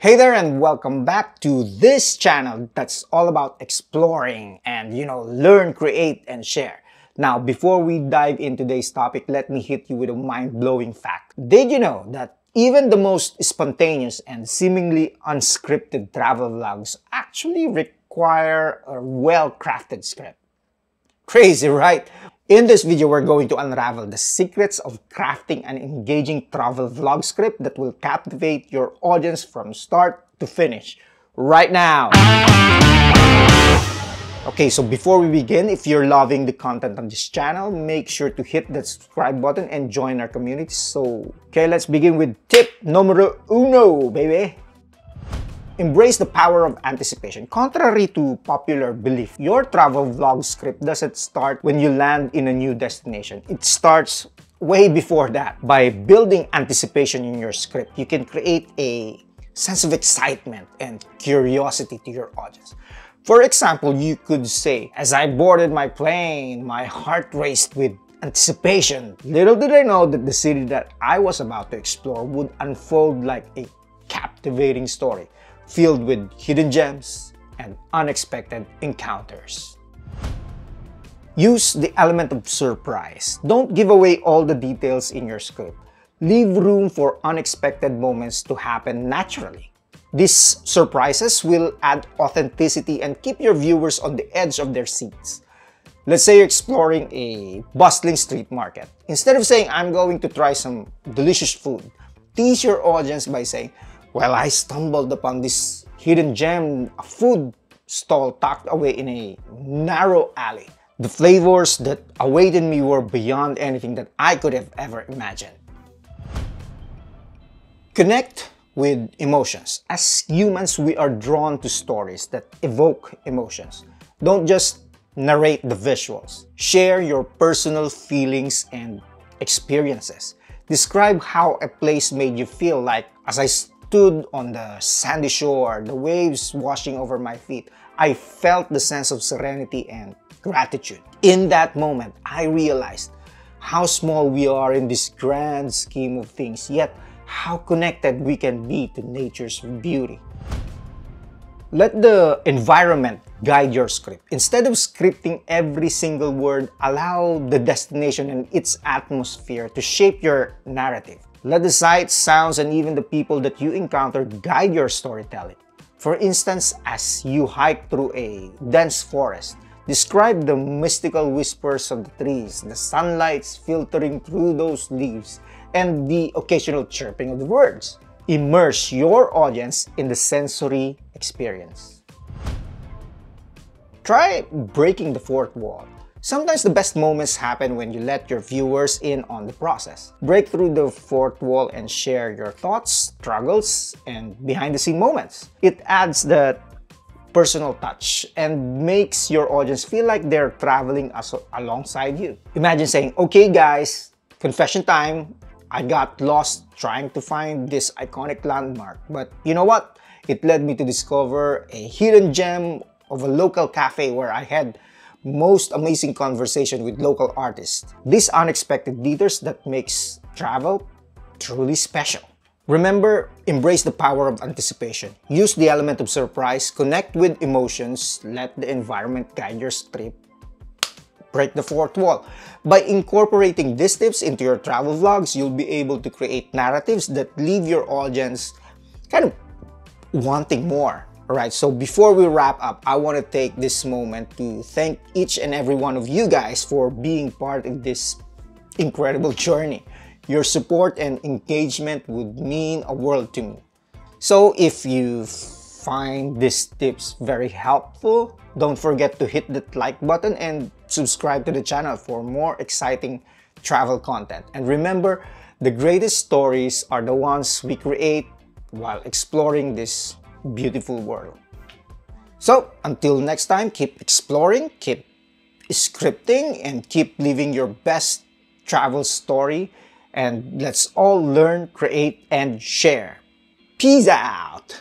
Hey there and welcome back to this channel that's all about exploring and learn, create, and share. Now, before we dive into today's topic, let me hit you with a mind-blowing fact. Did you know that even the most spontaneous and seemingly unscripted travel vlogs actually require a well-crafted script? Crazy, right? In this video, we're going to unravel the secrets of crafting an engaging travel vlog script that will captivate your audience from start to finish right now. Okay, so before we begin, if you're loving the content on this channel, make sure to hit that subscribe button and join our community. Okay, let's begin with tip numero uno, baby. Embrace the power of anticipation. Contrary to popular belief, your travel vlog script doesn't start when you land in a new destination. It starts way before that. By building anticipation in your script, you can create a sense of excitement and curiosity to your audience. For example, you could say, as I boarded my plane, my heart raced with anticipation. Little did I know that the city that I was about to explore would unfold like a captivating story, filled with hidden gems and unexpected encounters. Use the element of surprise. Don't give away all the details in your script. Leave room for unexpected moments to happen naturally. These surprises will add authenticity and keep your viewers on the edge of their seats. Let's say you're exploring a bustling street market. Instead of saying, I'm going to try some delicious food, tease your audience by saying, well, I stumbled upon this hidden gem, a food stall tucked away in a narrow alley. The flavors that awaited me were beyond anything that I could have ever imagined. Connect with emotions. As humans, we are drawn to stories that evoke emotions. Don't just narrate the visuals. Share your personal feelings and experiences. Describe how a place made you feel, like, as I stood on the sandy shore, the waves washing over my feet, I felt the sense of serenity and gratitude. In that moment, I realized how small we are in this grand scheme of things, yet how connected we can be to nature's beauty. Let the environment guide your script. Instead of scripting every single word, allow the destination and its atmosphere to shape your narrative. Let the sights, sounds, and even the people that you encounter guide your storytelling. For instance, as you hike through a dense forest, describe the mystical whispers of the trees, the sunlight filtering through those leaves, and the occasional chirping of the birds. Immerse your audience in the sensory experience. Try breaking the fourth wall. Sometimes the best moments happen when you let your viewers in on the process. Break through the fourth wall and share your thoughts, struggles, and behind-the-scene moments. It adds that personal touch and makes your audience feel like they're traveling alongside you. Imagine saying, okay guys, confession time. I got lost trying to find this iconic landmark, but you know what? It led me to discover a hidden gem of a local cafe where I had most amazing conversation with local artists. These unexpected detours that makes travel truly special. Remember, embrace the power of anticipation. Use the element of surprise, connect with emotions, let the environment guide your script. Break the fourth wall. By incorporating these tips into your travel vlogs, you'll be able to create narratives that leave your audience kind of wanting more. Alright, so before we wrap up, I want to take this moment to thank each and every one of you guys for being part of this incredible journey. Your support and engagement would mean a world to me. So if you find these tips very helpful, don't forget to hit that like button and subscribe to the channel for more exciting travel content. And remember, the greatest stories are the ones we create while exploring this beautiful world. So until next time, keep exploring, keep scripting, and keep living your best travel story. And let's all learn, create, and share. Peace out!